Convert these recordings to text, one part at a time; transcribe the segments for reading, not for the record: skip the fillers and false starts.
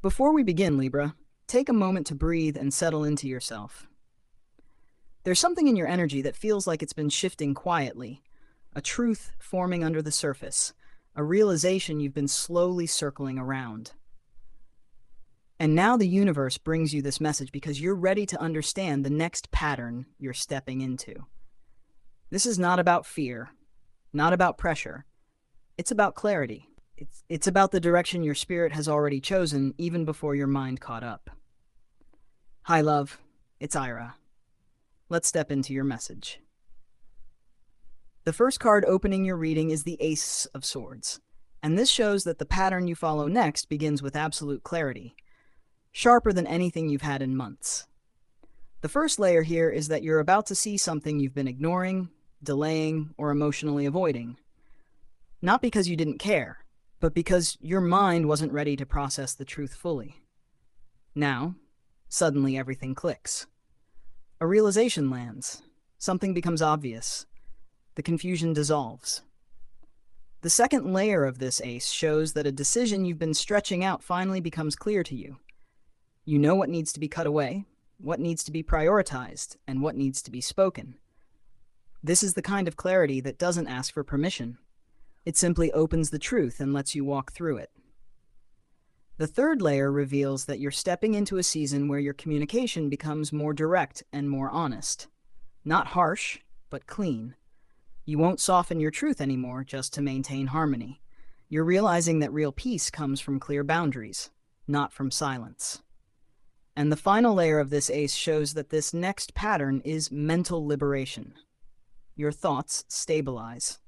Before we begin, Libra, take a moment to breathe and settle into yourself. There's something in your energy that feels like it's been shifting quietly, a truth forming under the surface, a realization you've been slowly circling around. And now the universe brings you this message because you're ready to understand the next pattern you're stepping into. This is not about fear, not about pressure. It's about clarity. It's about the direction your spirit has already chosen even before your mind caught up. Hi, love. It's Aira. Let's step into your message. The first card opening your reading is the Ace of Swords, and this shows that the pattern you follow next begins with absolute clarity, sharper than anything you've had in months. The first layer here is that you're about to see something you've been ignoring, delaying, or emotionally avoiding. Not because you didn't care, but because your mind wasn't ready to process the truth fully. Now, suddenly everything clicks. A realization lands. Something becomes obvious. The confusion dissolves. The second layer of this ace shows that a decision you've been stretching out finally becomes clear to you. You know what needs to be cut away, what needs to be prioritized, and what needs to be spoken. This is the kind of clarity that doesn't ask for permission. It simply opens the truth and lets you walk through it. The third layer reveals that you're stepping into a season where your communication becomes more direct and more honest. Not harsh, but clean. You won't soften your truth anymore just to maintain harmony. You're realizing that real peace comes from clear boundaries, not from silence. And the final layer of this ace shows that this next pattern is mental liberation. Your thoughts stabilize.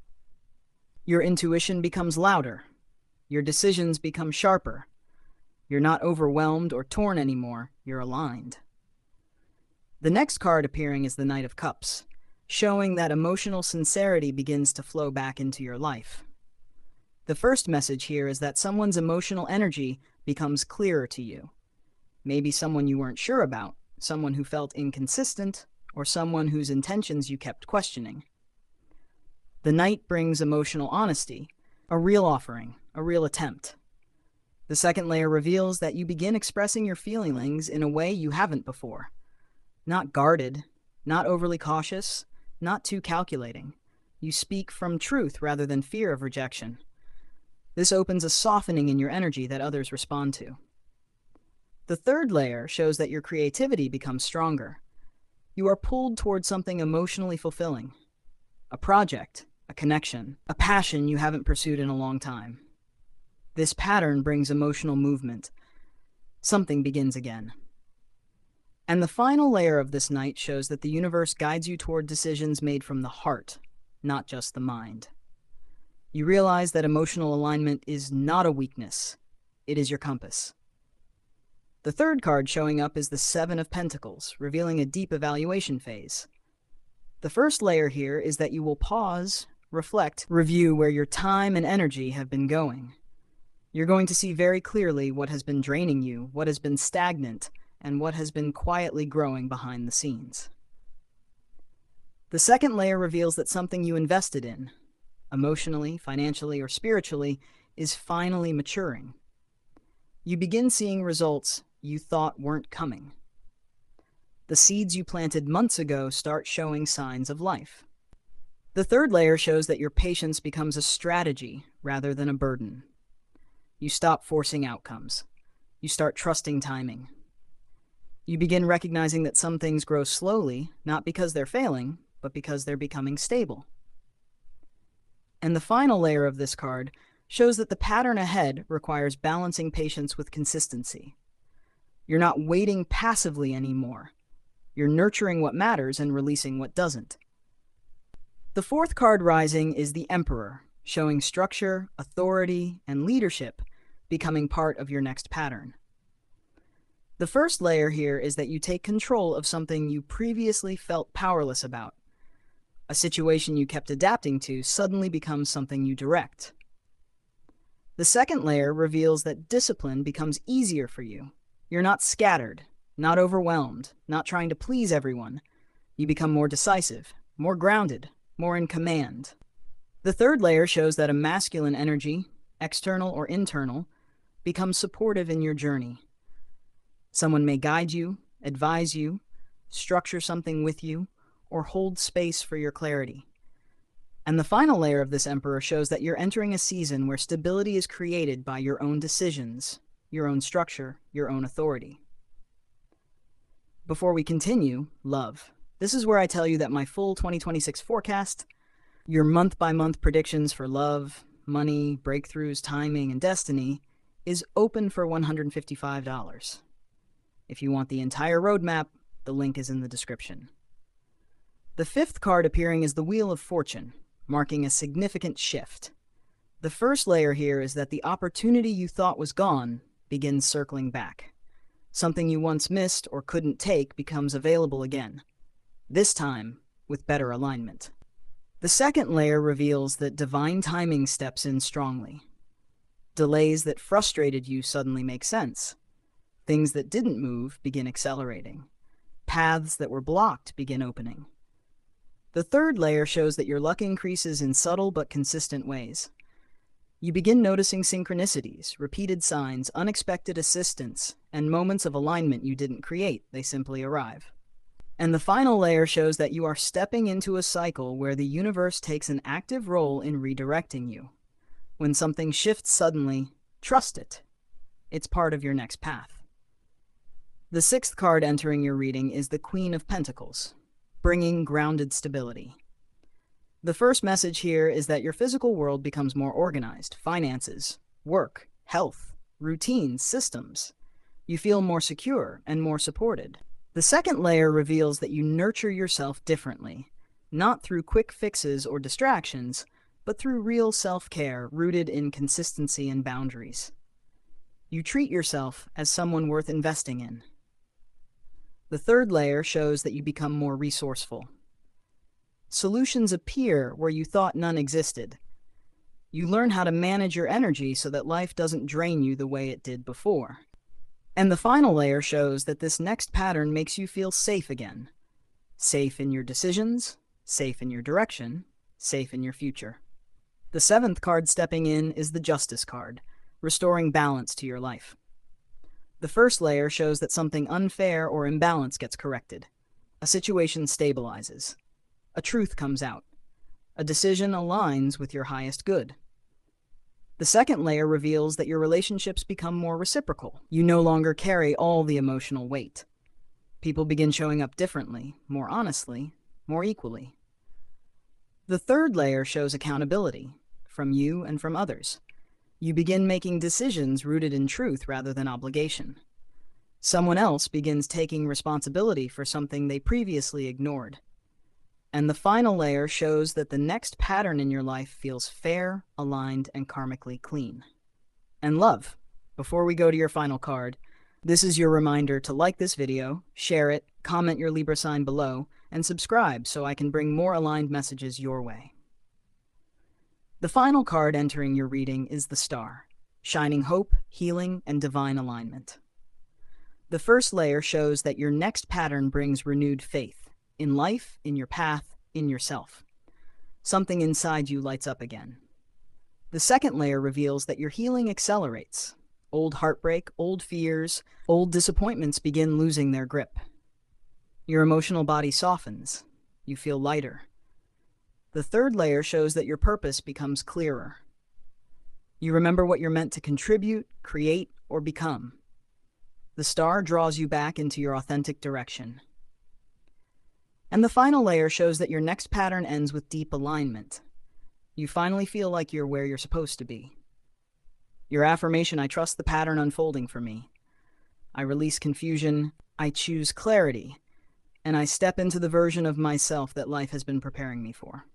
Your intuition becomes louder. Your decisions become sharper. You're not overwhelmed or torn anymore. You're aligned. The next card appearing is the Knight of Cups, showing that emotional sincerity begins to flow back into your life. The first message here is that someone's emotional energy becomes clearer to you. Maybe someone you weren't sure about, someone who felt inconsistent, or someone whose intentions you kept questioning. The Knight brings emotional honesty, a real offering, a real attempt. The second layer reveals that you begin expressing your feelings in a way you haven't before. Not guarded, not overly cautious, not too calculating. You speak from truth rather than fear of rejection. This opens a softening in your energy that others respond to. The third layer shows that your creativity becomes stronger. You are pulled towards something emotionally fulfilling. A project, a connection, a passion you haven't pursued in a long time. This pattern brings emotional movement. Something begins again. And the final layer of this night shows that the universe guides you toward decisions made from the heart, not just the mind. You realize that emotional alignment is not a weakness. It is your compass. The third card showing up is the Seven of Pentacles, revealing a deep evaluation phase. The first layer here is that you will pause, reflect, review where your time and energy have been going. You're going to see very clearly what has been draining you, what has been stagnant, and what has been quietly growing behind the scenes. The second layer reveals that something you invested in, emotionally, financially, or spiritually, is finally maturing. You begin seeing results you thought weren't coming. The seeds you planted months ago start showing signs of life. The third layer shows that your patience becomes a strategy rather than a burden. You stop forcing outcomes. You start trusting timing. You begin recognizing that some things grow slowly, not because they're failing, but because they're becoming stable. And the final layer of this card shows that the pattern ahead requires balancing patience with consistency. You're not waiting passively anymore. You're nurturing what matters and releasing what doesn't. The fourth card rising is the Emperor, showing structure, authority, and leadership becoming part of your next pattern. The first layer here is that you take control of something you previously felt powerless about. A situation you kept adapting to suddenly becomes something you direct. The second layer reveals that discipline becomes easier for you. You're not scattered, not overwhelmed, not trying to please everyone. You become more decisive, more grounded, more in command. The third layer shows that a masculine energy, external or internal, become supportive in your journey. Someone may guide you, advise you, structure something with you, or hold space for your clarity. And the final layer of this Emperor shows that you're entering a season where stability is created by your own decisions, your own structure, your own authority. Before we continue, love. This is where I tell you that my full 2026 forecast, your month-by-month predictions for love, money, breakthroughs, timing, and destiny, is open for $155. If you want the entire roadmap, the link is in the description. The fifth card appearing is the Wheel of Fortune, marking a significant shift. The first layer here is that the opportunity you thought was gone begins circling back. Something you once missed or couldn't take becomes available again, this time with better alignment. The second layer reveals that divine timing steps in strongly. Delays that frustrated you suddenly make sense. Things that didn't move begin accelerating. Paths that were blocked begin opening. The third layer shows that your luck increases in subtle but consistent ways. You begin noticing synchronicities, repeated signs, unexpected assistance, and moments of alignment you didn't create, they simply arrive. And the final layer shows that you are stepping into a cycle where the universe takes an active role in redirecting you. When something shifts suddenly, trust it. It's part of your next path. The sixth card entering your reading is the Queen of Pentacles, bringing grounded stability. The first message here is that your physical world becomes more organized. Finances, work, health, routines, systems. You feel more secure and more supported. The second layer reveals that you nurture yourself differently, not through quick fixes or distractions, but through real self-care rooted in consistency and boundaries. You treat yourself as someone worth investing in. The third layer shows that you become more resourceful. Solutions appear where you thought none existed. You learn how to manage your energy so that life doesn't drain you the way it did before. And the final layer shows that this next pattern makes you feel safe again. Safe in your decisions, safe in your direction, safe in your future. The seventh card stepping in is the Justice card, restoring balance to your life. The first layer shows that something unfair or imbalanced gets corrected. A situation stabilizes. A truth comes out. A decision aligns with your highest good. The second layer reveals that your relationships become more reciprocal. You no longer carry all the emotional weight. People begin showing up differently, more honestly, more equally. The third layer shows accountability, from you and from others. You begin making decisions rooted in truth rather than obligation. Someone else begins taking responsibility for something they previously ignored. And the final layer shows that the next pattern in your life feels fair, aligned, and karmically clean. And love. Before we go to your final card, this is your reminder to like this video, share it, comment your Libra sign below, and subscribe so I can bring more aligned messages your way. The final card entering your reading is the Star, shining hope, healing, and divine alignment. The first layer shows that your next pattern brings renewed faith in life, in your path, in yourself. Something inside you lights up again. The second layer reveals that your healing accelerates. Old heartbreak, old fears, old disappointments begin losing their grip. Your emotional body softens. You feel lighter. The third layer shows that your purpose becomes clearer. You remember what you're meant to contribute, create, or become. The Star draws you back into your authentic direction. And the final layer shows that your next pattern ends with deep alignment. You finally feel like you're where you're supposed to be. Your affirmation: I trust the pattern unfolding for me. I release confusion, I choose clarity, and I step into the version of myself that life has been preparing me for.